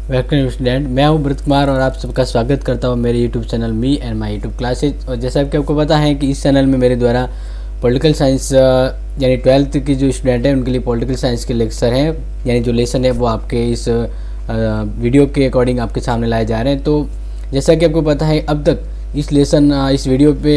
Welcome student, मैं हूं ब्रत कुमार और आप सबका स्वागत करता हूं मेरे YouTube channel me and my YouTube classes. और जैसा कि आपको पता है कि इस चैनल में मेरे द्वारा पॉलिटिकल साइंस यानी 12th की जो स्टूडेंट हैं उनके लिए पॉलिटिकल साइंस के लेक्चर हैं, यानी जो लेसन है वो आपके इस वीडियो के अकॉर्डिंग आपके सामने लाए जा रहे हैं। तो जैसा कि आपको पता है अब तक इस वीडियो पे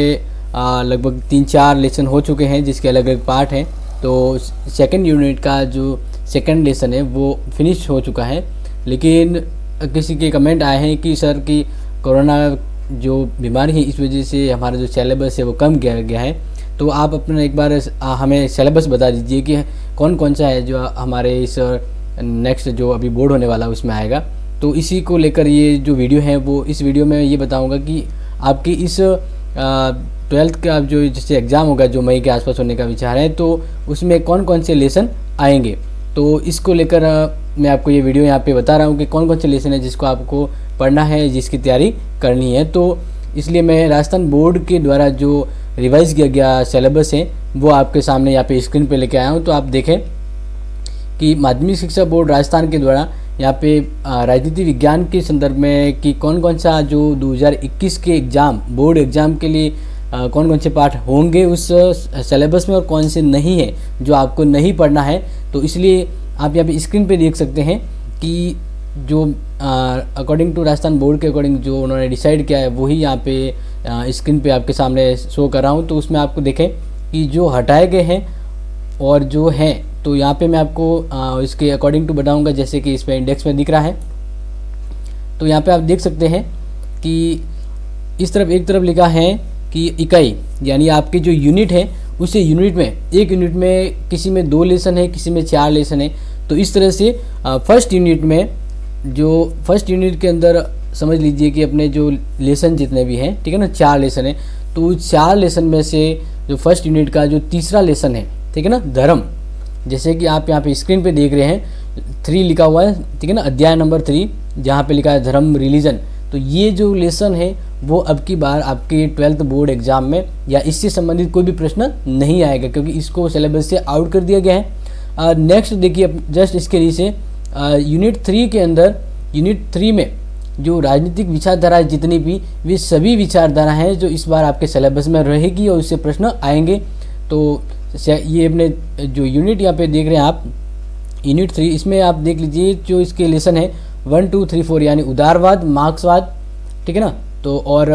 लगभग 3-4 लेसन हो चुके हैं जिसके अलग अलग पार्ट हैं। तो सेकेंड यूनिट का जो सेकेंड लेसन है वो फिनिश हो चुका है, लेकिन किसी के कमेंट आए हैं कि सर कि कोरोना जो बीमारी है इस वजह से हमारा जो सिलेबस है वो कम किया गया है। तो आप अपना एक बार हमें सिलेबस बता दीजिए कि कौन कौन सा है जो हमारे इस नेक्स्ट जो अभी बोर्ड होने वाला है उसमें आएगा। तो इसी को लेकर ये जो वीडियो है वो इस वीडियो में ये बताऊंगा कि आपकी इस 12th का जो जैसे एग्ज़ाम होगा जो मई के आसपास होने का विचार है, तो उसमें कौन कौन से लेसन आएंगे। तो इसको लेकर मैं आपको ये वीडियो यहाँ पे बता रहा हूँ कि कौन कौन से लेसन है जिसको आपको पढ़ना है, जिसकी तैयारी करनी है। तो इसलिए मैं राजस्थान बोर्ड के द्वारा जो रिवाइज़ किया गया सिलेबस है वो आपके सामने यहाँ पे स्क्रीन पे लेके आया हूँ। तो आप देखें कि माध्यमिक शिक्षा बोर्ड राजस्थान के द्वारा यहाँ पे राजनीति विज्ञान के संदर्भ में कि कौन कौन सा जो 2021 के एग्ज़ाम बोर्ड एग्ज़ाम के लिए कौन कौन से पार्ट होंगे उस सिलेबस में और कौन से नहीं है जो आपको नहीं पढ़ना है। तो इसलिए आप यहाँ पे स्क्रीन पे देख सकते हैं कि जो अकॉर्डिंग टू राजस्थान बोर्ड के अकॉर्डिंग जो उन्होंने डिसाइड किया है वही यहाँ पे स्क्रीन पे आपके सामने शो कर रहा हूँ। तो उसमें आपको देखें कि जो हटाए गए हैं और जो हैं, तो यहाँ पे मैं आपको इसके अकॉर्डिंग टू बताऊँगा, जैसे कि इस पर इंडेक्स में दिख रहा है। तो यहाँ पर आप देख सकते हैं कि इस तरफ एक तरफ लिखा है कि इकाई यानी आपकी जो यूनिट है उसे यूनिट में एक यूनिट में किसी में 2 लेसन है, किसी में 4 लेसन है। तो इस तरह से फर्स्ट यूनिट में जो फर्स्ट यूनिट के अंदर समझ लीजिए कि अपने जो लेसन जितने भी हैं, ठीक है ना, 4 लेसन है। तो 4 लेसन में से जो फर्स्ट यूनिट का जो तीसरा लेसन है, ठीक है ना, धर्म, जैसे कि आप यहाँ पे स्क्रीन पे देख रहे हैं 3 लिखा हुआ है, ठीक है ना, अध्याय नंबर 3 जहाँ पे लिखा है धर्म रिलीजन। तो ये जो लेसन है वो अब की बार आपके 12th बोर्ड एग्जाम में या इससे संबंधित कोई भी प्रश्न नहीं आएगा क्योंकि इसको सिलेबस से आउट कर दिया गया है। नेक्स्ट देखिए, जस्ट इसके नीचे यूनिट 3 के अंदर यूनिट 3 में जो राजनीतिक विचारधारा जितनी भी वे सभी विचारधारा हैं जो इस बार आपके सिलेबस में रहेगी और उससे प्रश्न आएंगे। तो ये अपने जो यूनिट यहाँ पे देख रहे हैं आप यूनिट 3, इसमें आप देख लीजिए जो इसके लेसन है 1, 2, 3, 4 यानी उदारवाद, मार्क्सवाद, ठीक है ना। तो और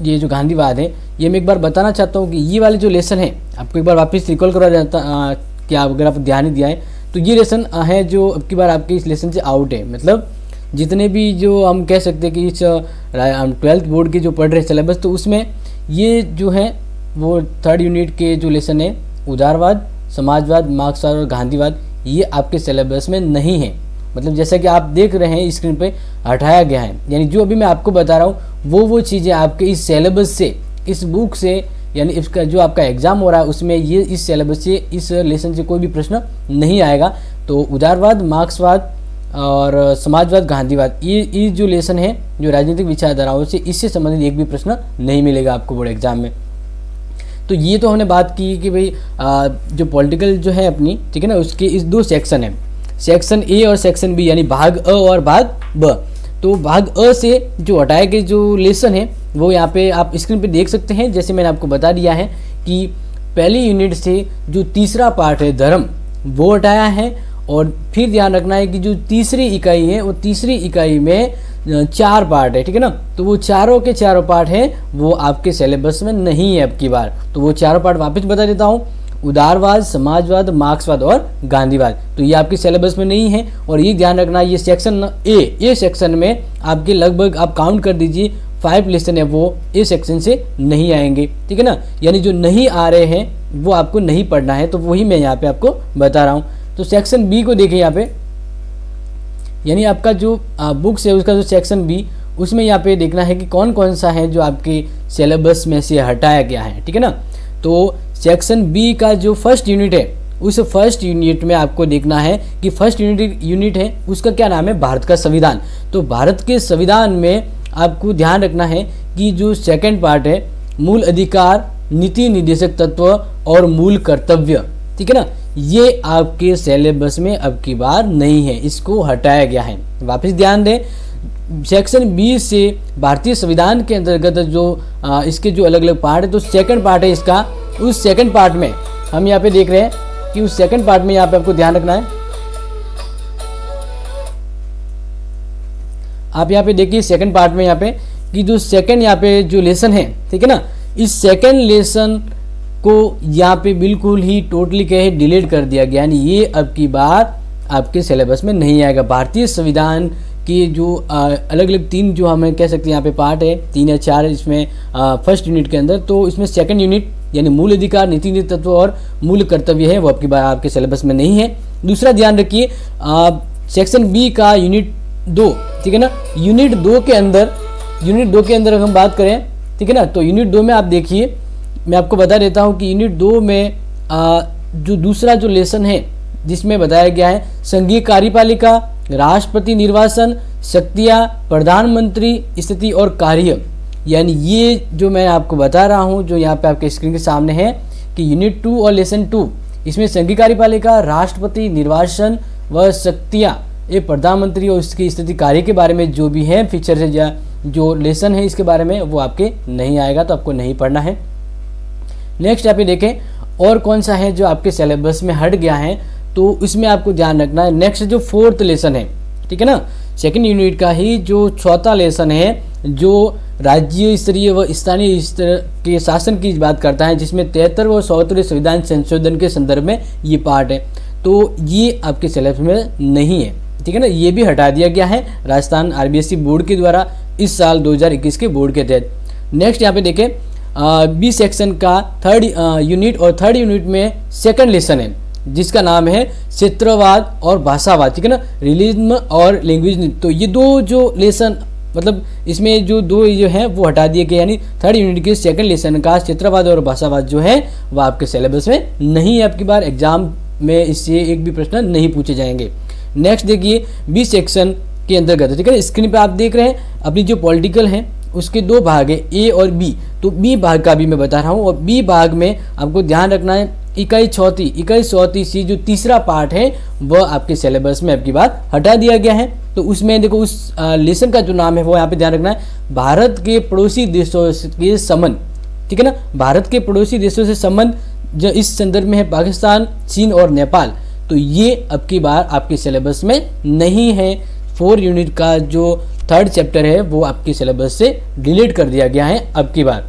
ये जो गांधीवाद है, ये मैं एक बार बताना चाहता हूँ कि ये वाले जो लेसन है आपको एक बार वापस रिकॉल करवा जाता कि आप अगर आप ध्यान ही दिया है तो ये लेसन है जो अब की बार आपके इस लेसन से आउट है। मतलब जितने भी जो हम कह सकते हैं कि इस 12th बोर्ड के जो पढ़ रहे सिलेबस, तो उसमें ये जो है वो 3rd यूनिट के जो लेसन है उदारवाद, समाजवाद, मार्क्सवाद और गांधीवाद, ये आपके सिलेबस में नहीं है। मतलब जैसा कि आप देख रहे हैं स्क्रीन पे हटाया गया है, यानी जो अभी मैं आपको बता रहा हूँ वो चीज़ें आपके इस सिलेबस से, इस बुक से, यानी इसका जो आपका एग्जाम हो रहा है उसमें ये इस सिलेबस से, इस लेसन से कोई भी प्रश्न नहीं आएगा। तो उदारवाद, मार्क्सवाद और समाजवाद, गांधीवाद, ये जो लेसन है जो राजनीतिक विचारधाराओं से, इससे संबंधित एक भी प्रश्न नहीं मिलेगा आपको बोर्ड एग्जाम में। तो ये तो हमने बात की कि भाई जो पॉलिटिकल जो है अपनी, ठीक है ना, उसके इस 2 सेक्शन है, सेक्शन ए और सेक्शन बी, यानी भाग अ और भाग ब। तो भाग अ से जो हटाए गए जो लेसन है वो यहाँ पे आप स्क्रीन पे देख सकते हैं। जैसे मैंने आपको बता दिया है कि पहली यूनिट से जो तीसरा पार्ट है धर्म, वो हटाया है। और फिर ध्यान रखना है कि जो तीसरी इकाई है वो तीसरी इकाई में 4 पार्ट है, ठीक है ना। तो वो चारों के चारों पार्ट है वो आपके सिलेबस में नहीं है अब की बार। तो वो चारों पार्ट वापस बता देता हूँ, उदारवाद, समाजवाद, मार्क्सवाद और गांधीवाद, तो ये आपके सिलेबस में नहीं है। और ये ध्यान रखना, ये सेक्शन ए सेक्शन में आपके लगभग आप काउंट कर दीजिए 5 लेसन है वो ए सेक्शन से नहीं आएंगे, ठीक है ना। यानी जो नहीं आ रहे हैं वो आपको नहीं पढ़ना है, तो वही मैं यहाँ पे आपको बता रहा हूँ। तो सेक्शन बी को देखिए यहाँ पे, यानी आपका जो बुक्स है उसका जो सेक्शन बी, उसमें यहाँ पे देखना है कि कौन कौन सा है जो आपके सिलेबस में से हटाया गया है, ठीक है ना। तो सेक्शन बी का जो फर्स्ट यूनिट है उस फर्स्ट यूनिट में आपको देखना है कि फर्स्ट यूनिट है उसका क्या नाम है, भारत का संविधान। तो भारत के संविधान में आपको ध्यान रखना है कि जो सेकंड पार्ट है मूल अधिकार, नीति निर्देशक तत्व और मूल कर्तव्य, ठीक है ना, ये आपके सिलेबस में अब की बार नहीं है, इसको हटाया गया है। वापस ध्यान दें, सेक्शन 20 से भारतीय संविधान के अंतर्गत जो इसके जो अलग अलग पार्ट है, तो सेकंड पार्ट है इसका, उस सेकंड पार्ट में हम यहाँ पे देख रहे हैं कि उस सेकंड पार्ट में यहाँ पे आपको ध्यान रखना है। आप यहाँ पे देखिए सेकंड पार्ट में यहाँ पे कि जो सेकंड यहाँ पे जो लेसन है, ठीक है ना, इस सेकंड लेसन को यहाँ पे बिल्कुल ही टोटली क्या है, डिलीट कर दिया गया, यानी ये अब की बार आपके सिलेबस में नहीं आएगा। भारतीय संविधान के जो अलग अलग 3 जो हमें कह सकते हैं यहाँ पे पार्ट है, 3 या 4 इसमें फर्स्ट यूनिट के अंदर, तो इसमें सेकंड यूनिट यानी मूल अधिकार, नीति नीति तत्व और मूल कर्तव्य है, वो अब की बार आपके सिलेबस में नहीं है। दूसरा ध्यान रखिए, सेक्शन बी का यूनिट 2, ठीक है ना, यूनिट 2 के अंदर अगर हम बात करें, ठीक है ना, तो यूनिट 2 में आप देखिए, मैं आपको बता देता हूँ कि यूनिट 2 में जो दूसरा जो लेसन है जिसमें बताया गया है संघीय कार्यपालिका, राष्ट्रपति निर्वाचन, शक्तियाँ, प्रधानमंत्री स्थिति और कार्य, यानी ये जो मैं आपको बता रहा हूँ, जो यहाँ पे आपके स्क्रीन के सामने है कि यूनिट 2 और लेसन 2, इसमें संघीय कार्यपालिका, राष्ट्रपति निर्वाचन व शक्तियाँ, ये प्रधानमंत्री और उसकी स्थिति कार्य के बारे में जो भी है फीचर है, जो लेसन है इसके बारे में, वो आपके नहीं आएगा, तो आपको नहीं पढ़ना है। नेक्स्ट यहाँ पे देखें और कौन सा है जो आपके सिलेबस में हट गया है, तो इसमें आपको ध्यान रखना है। नेक्स्ट जो 4th लेसन है, ठीक है ना, सेकंड यूनिट का ही जो 4था लेसन है, जो राज्य स्तरीय व स्थानीय स्तर के शासन की बात करता है, जिसमें 73 व 74 संविधान संशोधन के संदर्भ में ये पार्ट है, तो ये आपके सिलेबस में नहीं है, ठीक है ना, ये भी हटा दिया गया है राजस्थान RBSE बोर्ड के द्वारा इस साल 2021 के बोर्ड के तहत। नेक्स्ट यहाँ पे देखें, बी सेक्शन का 3rd यूनिट और 3rd यूनिट में सेकंड लेसन है, जिसका नाम है क्षेत्रवाद और भाषावाद, ठीक है ना, रिलीजन और लैंग्वेज। तो ये 2 जो लेसन, मतलब इसमें जो 2 जो है वो हटा दिए गए, यानी 3rd यूनिट के सेकंड लेसन का क्षेत्रवाद और भाषावाद जो है वह आपके सिलेबस में नहीं है। आपकी बार एग्जाम में इससे एक भी प्रश्न नहीं पूछे जाएंगे। नेक्स्ट देखिए, बी सेक्शन के अंतर्गत, ठीक है, स्क्रीन पे आप देख रहे हैं अपनी जो पॉलिटिकल है उसके 2 भाग है, ए और बी, तो बी भाग का भी मैं बता रहा हूँ, और बी भाग में आपको ध्यान रखना है इकाई चौथी सी जो तीसरा पार्ट है वह आपके सिलेबस में आपकी बात हटा दिया गया है। तो उसमें देखो उस लेसन का जो नाम है वो यहाँ पे ध्यान रखना है, भारत के पड़ोसी देशों के संबंध, ठीक है ना, भारत के पड़ोसी देशों से संबंध, जो इस संदर्भ में है पाकिस्तान, चीन और नेपाल, तो ये अब की बार आपके सिलेबस में नहीं है। 4 यूनिट का जो 3rd चैप्टर है वो आपके सिलेबस से डिलीट कर दिया गया है अब की बार।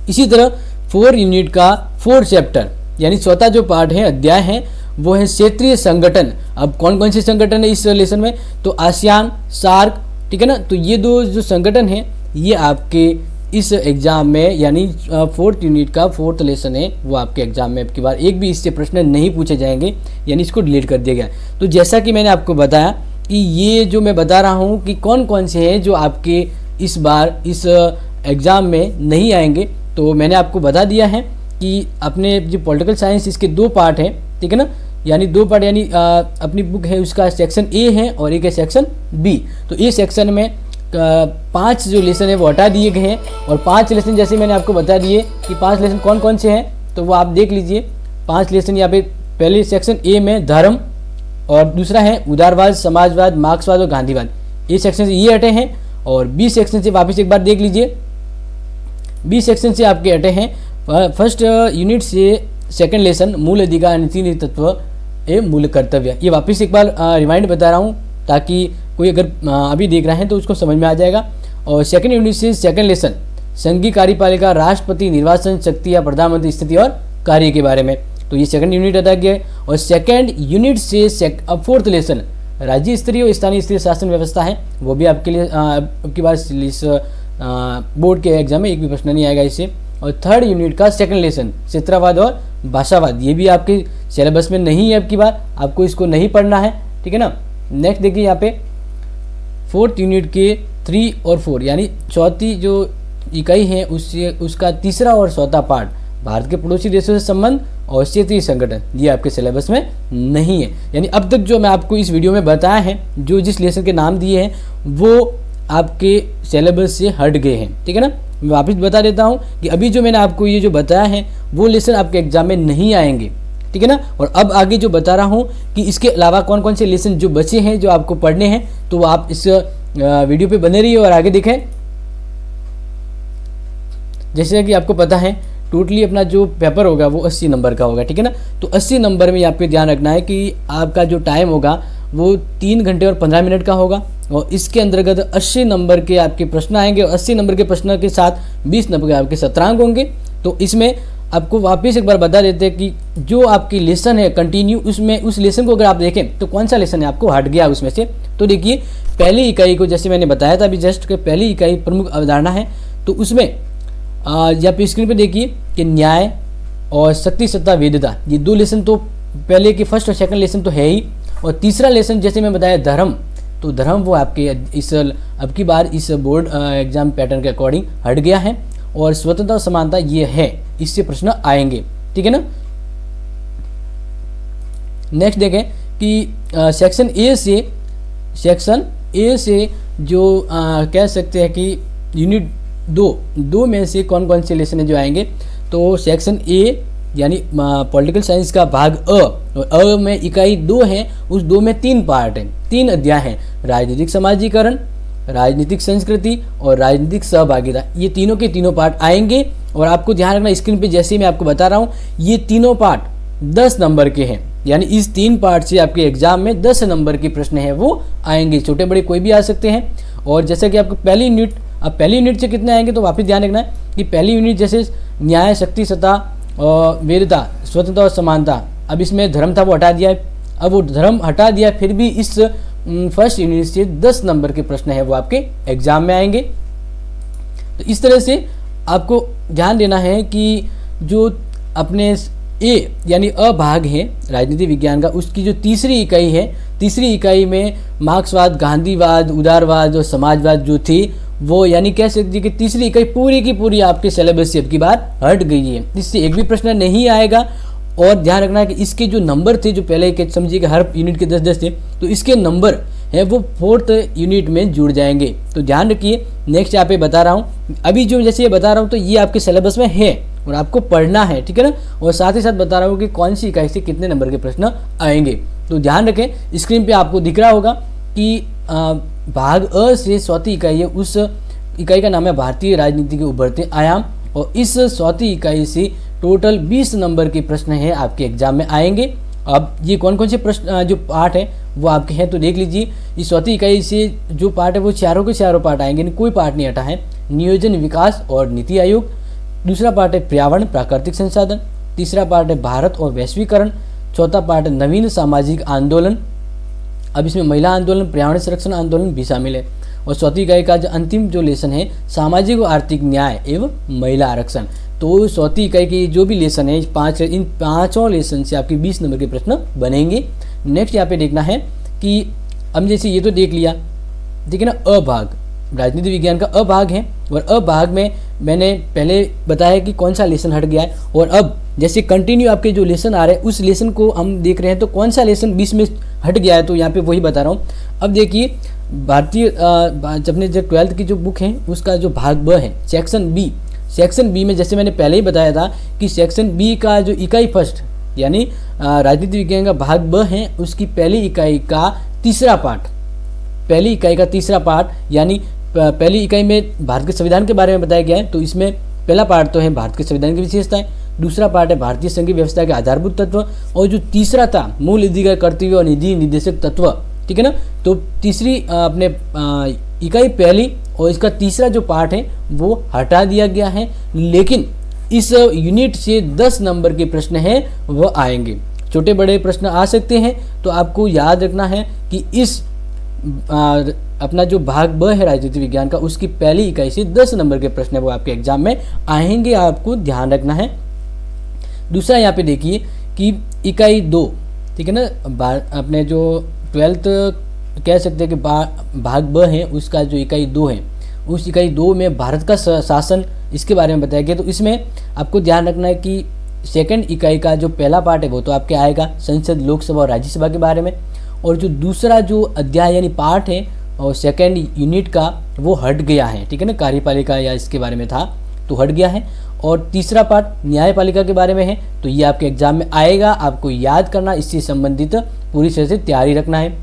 इसी तरह 4 यूनिट का 4th चैप्टर यानी 4था जो पार्ट है, अध्याय है, वो है क्षेत्रीय संगठन। अब कौन कौन से संगठन है इस लेसन में, तो आसियान, सार्क, ठीक है ना, तो ये 2 जो संगठन है ये आपके इस एग्जाम में, यानी 4th यूनिट का 4th लेसन है वो आपके एग्जाम में अब की बार एक भी इससे प्रश्न नहीं पूछे जाएंगे, यानी इसको डिलीट कर दिया गया। तो जैसा कि मैंने आपको बताया कि ये जो मैं बता रहा हूँ कि कौन कौन से हैं जो आपके इस बार इस एग्ज़ाम में नहीं आएंगे, तो मैंने आपको बता दिया है कि अपने जो पॉलिटिकल साइंस इसके 2 पार्ट हैं, ठीक है ना, यानी 2 पार्ट, यानी अपनी बुक है उसका सेक्शन ए है और एक है सेक्शन बी। तो ए सेक्शन में 5 जो लेसन है वो हटा दिए गए हैं, और 5 लेसन जैसे मैंने आपको बता दिए कि 5 लेसन कौन कौन से हैं, तो वो आप देख लीजिए। 5 लेसन यहाँ पे, पहले सेक्शन ए में धर्म, और दूसरा है उदारवाद, समाजवाद, मार्क्सवाद और गांधीवाद, ए सेक्शन से ये हटे हैं। और बी सेक्शन से वापस एक बार देख लीजिए, बी सेक्शन से आपके हटे हैं फर्स्ट यूनिट से सेकंड लेसन मूल अधिकार, नीति नीति तत्व एवं मूल कर्तव्य। ये वापस एक बार रिमाइंड बता रहा हूँ ताकि कोई अगर अभी देख रहे हैं तो उसको समझ में आ जाएगा। और सेकंड यूनिट से सेकंड लेसन संघीय कार्यपालिका, राष्ट्रपति निर्वाचन, शक्ति या प्रधानमंत्री स्थिति और कार्य के बारे में, तो ये सेकंड यूनिट अदा किया। और सेकंड यूनिट से 4th लेसन राज्य स्तरीय और स्थानीय स्तरीय शासन व्यवस्था है, वो भी आपके लिए आपके पास इस बोर्ड के एग्जाम में एक भी प्रश्न नहीं आएगा इससे। और 3rd यूनिट का सेकंड लेसन क्षेत्रवाद और भाषावाद, ये भी आपके सिलेबस में नहीं है अब की बार, आपको इसको नहीं पढ़ना है, ठीक है ना। नेक्स्ट देखिए यहाँ पे 4th यूनिट के 3 और 4 यानी चौथी जो इकाई है उससे उसका तीसरा और चौथा पार्ट, भारत के पड़ोसी देशों से संबंध और क्षेत्रीय संगठन, ये आपके सिलेबस में नहीं है। यानी अब तक जो मैं आपको इस वीडियो में बताया है, जो जिस लेसन के नाम दिए हैं वो आपके सिलेबस से हट गए हैं, ठीक है ना। मैं वापस बता देता हूँ कि अभी जो मैंने आपको ये जो बताया है वो लेसन आपके एग्जाम में नहीं आएंगे, ठीक है ना। और अब आगे जो बता रहा हूँ कि इसके अलावा कौन कौन से लेसन जो बचे हैं जो आपको पढ़ने हैं, तो आप इस वीडियो पे बने रहिए और आगे देखें। जैसे कि आपको पता है टोटली अपना जो पेपर होगा वो 80 नंबर का होगा, ठीक है ना। तो 80 नंबर में आपको ध्यान रखना है कि आपका जो टाइम होगा वो 3 घंटे और 15 मिनट का होगा, और इसके अंतर्गत 80 नंबर के आपके प्रश्न आएंगे, और 80 नंबर के प्रश्न के साथ 20 नंबर के आपके सत्रांक होंगे। तो इसमें आपको वापस एक बार बता देते हैं कि जो आपकी लेसन है कंटिन्यू, उसमें उस लेसन को अगर आप देखें तो कौन सा लेसन है आपको हट गया उसमें से। तो देखिए पहली इकाई को जैसे मैंने बताया था अभी जस्ट कि पहली इकाई प्रमुख अवधारणा है, तो उसमें या पे स्क्रीन पे देखिए कि न्याय और शक्ति सत्ता वेदता, ये 2 लेसन तो पहले के फर्स्ट और सेकंड लेसन तो है ही। और तीसरा लेसन जैसे मैं बताया धर्म, तो धर्म वो आपके इस अब की बार इस बोर्ड एग्जाम पैटर्न के अकॉर्डिंग हट गया है। और स्वतंत्रता और समानता ये है, इससे प्रश्न आएंगे, ठीक है ना। नेक्स्ट देखें कि सेक्शन ए से जो कह सकते हैं कि यूनिट 2 में से कौन कौन से लेसन जो आएंगे। तो सेक्शन ए यानी पॉलिटिकल साइंस का भाग अ में इकाई 2 है, उस 2 में 3 पार्ट हैं, 3 अध्याय हैं, राजनीतिक समाजीकरण, राजनीतिक संस्कृति और राजनीतिक सहभागिता। ये तीनों के तीनों पार्ट आएंगे। और आपको ध्यान रखना स्क्रीन पे जैसे मैं आपको बता रहा हूँ ये तीनों पार्ट 10 नंबर के हैं, यानी इस 3 पार्ट से आपके एग्जाम में 10 नंबर के प्रश्न हैं वो आएंगे, छोटे बड़े कोई भी आ सकते हैं। और जैसे कि आपको पहली यूनिट से कितने आएंगे, तो वापस ध्यान रखना है कि पहली यूनिट जैसे न्याय, शक्ति, सत्ता और वेदता, स्वतंत्रता और समानता, अब इसमें धर्म था वो हटा दिया है। अब वो धर्म हटा दिया, फिर भी इस फर्स्ट यूनिट से 10 नंबर के प्रश्न है वो आपके एग्जाम में आएंगे। तो इस तरह से आपको ध्यान देना है कि जो अपने ए यानी अभाग है राजनीति विज्ञान का, उसकी जो तीसरी इकाई है, तीसरी इकाई में मार्क्सवाद, गांधीवाद, उदारवाद और समाजवाद जो थी वो, यानी कह सकते हैं कि तीसरी इकाई पूरी की पूरी आपके सिलेबस से अब की बार हट गई है, इससे एक भी प्रश्न नहीं आएगा। और ध्यान रखना है कि इसके जो नंबर थे जो पहले के समझिए कि हर यूनिट के 10-10 थे, तो इसके नंबर है वो 4th यूनिट में जुड़ जाएंगे। तो ध्यान रखिए। नेक्स्ट यहाँ पे बता रहा हूँ, अभी जो जैसे ये बता रहा हूँ तो ये आपके सिलेबस में है और आपको पढ़ना है, ठीक है ना। और साथ ही साथ बता रहा हूँ कि कौन सी इकाई से कितने नंबर के प्रश्न आएंगे। तो ध्यान रखें, स्क्रीन पे आपको दिख रहा होगा कि भाग अ से 4th इकाई है, उस इकाई का नाम है भारतीय राजनीति के उभरते आयाम, और इस 4th इकाई से टोटल 20 नंबर के प्रश्न हैं आपके एग्जाम में आएंगे। अब ये कौन कौन से प्रश्न जो पार्ट है वो आपके हैं, तो देख लीजिए। इस 4th इकाई से जो पार्ट है वो चारों के चारों पार्ट आएंगे, कोई पार्ट नहीं हटा है। नियोजन, विकास और नीति आयोग, दूसरा पार्ट है पर्यावरण, प्राकृतिक संसाधन, तीसरा पार्ट है भारत और वैश्वीकरण, चौथा पार्ट है नवीन सामाजिक आंदोलन, अब इसमें महिला आंदोलन, पर्यावरण संरक्षण आंदोलन भी शामिल है। और 4th इकाई का जो अंतिम जो लेसन है सामाजिक और आर्थिक न्याय एवं महिला आरक्षण। तो 4th इकाई की जो भी लेसन है इन पाँचों लेसन से आपके 20 नंबर के प्रश्न बनेंगे। नेक्स्ट यहाँ पे देखना है कि अब जैसे ये तो देख लिया, देखिए ना, अभाग राजनीति विज्ञान का अभाग है, और अभाग में मैंने पहले बताया कि कौन सा लेसन हट गया है। और अब जैसे कंटिन्यू आपके जो लेसन आ रहे हैं उस लेसन को हम देख रहे हैं, तो कौन सा लेसन 20 में हट गया है, तो यहाँ पे वही बता रहा हूँ। अब देखिए भारतीय अपने जो 12th की जो बुक है उसका जो भाग ब है सेक्शन बी में जैसे मैंने पहले ही बताया था कि सेक्शन बी का जो इकाई फर्स्ट यानी राजनीति विज्ञान का भाग ब है, उसकी पहली इकाई का तीसरा पार्ट, यानी पहली इकाई में भारत के संविधान के बारे में बताया गया है। तो इसमें पहला पार्ट तो है भारत के संविधान की विशेषताएं, दूसरा पार्ट है भारतीय संघीय व्यवस्था के आधारभूत तत्व, और जो तीसरा था मूल अधिकार, कर्तव्य और निधि निर्देशक तत्व, ठीक है ना। तो तीसरी अपने इकाई पहली और इसका तीसरा जो पार्ट है वो हटा दिया गया है, लेकिन इस यूनिट से 10 नंबर के प्रश्न हैं वो आएंगे। छोटे बड़े प्रश्न आ सकते हैं, तो आपको याद रखना है कि इस अपना जो भाग ब है राजनीति विज्ञान का, उसकी पहली इकाई से 10 नंबर के प्रश्न वो आपके एग्जाम में आएंगे, आपको ध्यान रखना है। दूसरा यहाँ पे देखिए कि इकाई 2, ठीक है ना, अपने जो 12th कह सकते हैं कि भाग ब है उसका जो इकाई 2 है, उस इकाई 2 में भारत का शासन इसके बारे में बताया गया। तो इसमें आपको ध्यान रखना है कि सेकंड इकाई का जो पहला पार्ट है वो तो आपके आएगा संसद, लोकसभा और राज्यसभा के बारे में, और जो दूसरा जो अध्याय यानी पार्ट है और सेकंड यूनिट का वो हट गया है, ठीक है ना, कार्यपालिका या इसके बारे में था तो हट गया है। और तीसरा पार्ट न्यायपालिका के बारे में है, तो ये आपके एग्जाम में आएगा, आपको याद करना, इससे संबंधित पूरी तरह से तैयारी रखना है।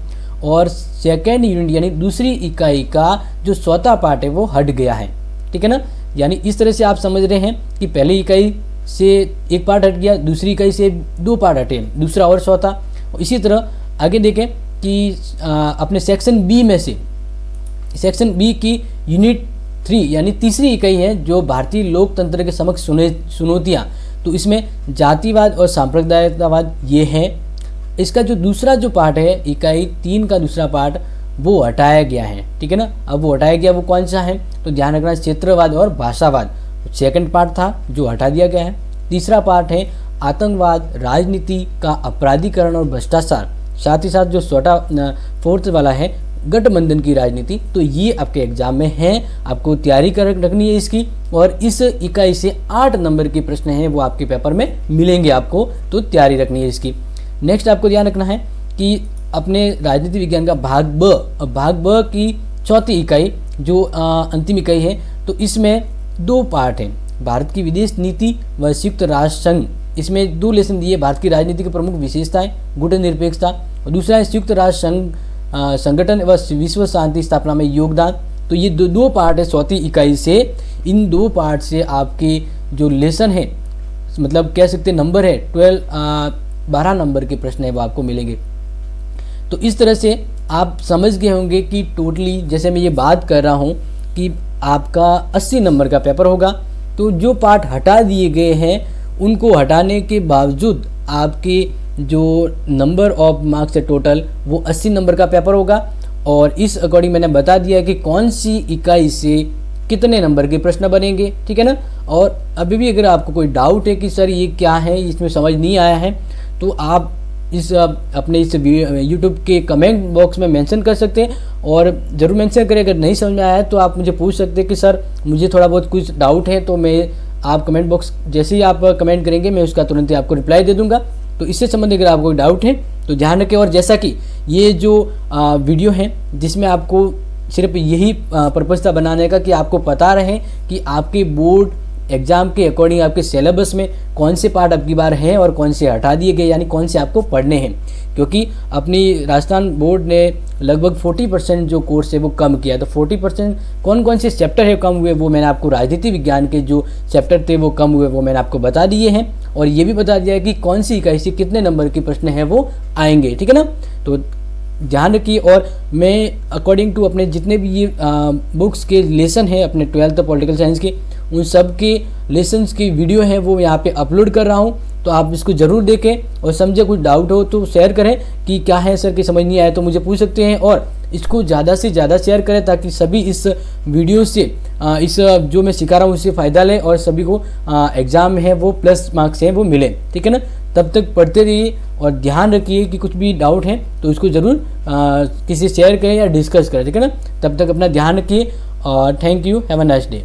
और सेकेंड यूनिट यानी दूसरी इकाई का जो चौथा पार्ट है वो हट गया है, ठीक है ना। यानी इस तरह से आप समझ रहे हैं कि पहली इकाई से एक पार्ट हट गया, दूसरी इकाई से 2 पार्ट हटे, दूसरा और चौथा। इसी तरह आगे देखें कि अपने सेक्शन बी में से सेक्शन बी की यूनिट 3 यानी तीसरी इकाई है जो भारतीय लोकतंत्र के समक्ष चुनौतियाँ, तो इसमें जातिवाद और सांप्रदायिकतावाद ये है। इसका जो दूसरा जो पार्ट है इकाई 3 का दूसरा पार्ट वो हटाया गया है, ठीक है ना। अब वो हटाया गया वो कौन सा है, तो ध्यान रखना, क्षेत्रवाद और भाषावाद सेकंड पार्ट था जो हटा दिया गया है। तीसरा पार्ट है आतंकवाद, राजनीति का अपराधीकरण और भ्रष्टाचार, साथ ही साथ जो फोर्थ वाला है गठबंधन की राजनीति। तो ये आपके एग्जाम में है, आपको तैयारी कर रखनी है इसकी, और इस इकाई से 8 नंबर के प्रश्न हैं वो आपके पेपर में मिलेंगे आपको, तो तैयारी रखनी है इसकी। नेक्स्ट आपको ध्यान रखना है कि अपने राजनीति विज्ञान का भाग ब की चौथी इकाई जो अंतिम इकाई है, तो इसमें 2 पार्ट हैं, भारत की विदेश नीति व संयुक्त राष्ट्र संघ। इसमें 2 लेसन दिए, भारत की राजनीति की प्रमुख विशेषताएं, गुटनिरपेक्षता, और दूसरा है संयुक्त राष्ट्र संघ संगठन व विश्व शांति स्थापना में योगदान। तो ये 2 पार्ट है चौथी इकाई से। इन 2 पार्ट से आपके जो लेसन है, मतलब कह सकते नंबर है 12 नंबर के प्रश्न है वो आपको मिलेंगे। तो इस तरह से आप समझ गए होंगे कि टोटली जैसे मैं ये बात कर रहा हूँ कि आपका 80 नंबर का पेपर होगा, तो जो पार्ट हटा दिए गए हैं उनको हटाने के बावजूद आपके जो नंबर ऑफ मार्क्स है टोटल वो 80 नंबर का पेपर होगा। और इस अकॉर्डिंग मैंने बता दिया कि कौन सी इकाई से कितने नंबर के प्रश्न बनेंगे, ठीक है ना। और अभी भी अगर आपको कोई डाउट है कि सर ये क्या है, इसमें समझ नहीं आया है, तो आप इस अपने इस यूट्यूब के कमेंट बॉक्स में मेंशन कर सकते हैं, और ज़रूर मेंशन करें। अगर नहीं समझ में आया है तो आप मुझे पूछ सकते हैं कि सर मुझे थोड़ा बहुत कुछ डाउट है, तो मैं आप कमेंट बॉक्स जैसे ही आप कमेंट करेंगे मैं उसका तुरंत ही आपको रिप्लाई दे दूंगा। तो इससे संबंधित अगर आपको कोई डाउट है तो ध्यान रखें। और जैसा कि ये जो वीडियो है जिसमें आपको सिर्फ यही पर्पज़ था बनाने का कि आपको पता रहे कि आपके बोर्ड एग्जाम के अकॉर्डिंग आपके सिलेबस में कौन से पार्ट अब की बार हैं और कौन से हटा दिए गए, यानी कौन से आपको पढ़ने हैं। क्योंकि अपनी राजस्थान बोर्ड ने लगभग 40% जो कोर्स है वो कम किया, तो 40% कौन कौन से चैप्टर है कम हुए वो मैंने आपको राजनीति विज्ञान के जो चैप्टर थे वो कम हुए वो मैंने आपको बता दिए हैं, और ये भी बता दिया है कि कौन सी इकाई से कितने नंबर के प्रश्न हैं वो आएंगे, ठीक है ना। तो ध्यान रखिए। और मैं अकॉर्डिंग टू अपने जितने भी ये बुक्स के लेसन हैं अपने 12th पॉलिटिकल साइंस के, उन सब के लेसन्स की वीडियो है वो यहाँ पे अपलोड कर रहा हूँ, तो आप इसको ज़रूर देखें और समझे। कुछ डाउट हो तो शेयर करें कि क्या है सर कि समझ नहीं आया तो मुझे पूछ सकते हैं, और इसको ज़्यादा से ज़्यादा शेयर करें ताकि सभी इस वीडियो से इस जो मैं सिखा रहा हूँ उससे फ़ायदा लें और सभी को एग्ज़ाम है वो प्लस मार्क्स हैं वो मिले, ठीक है ना। तब तक पढ़ते रहिए और ध्यान रखिए कि कुछ भी डाउट है तो इसको ज़रूर किसी से शेयर करें या डिस्कस करें, ठीक है ना। तब तक अपना ध्यान रखिए और thank you, have a nice day.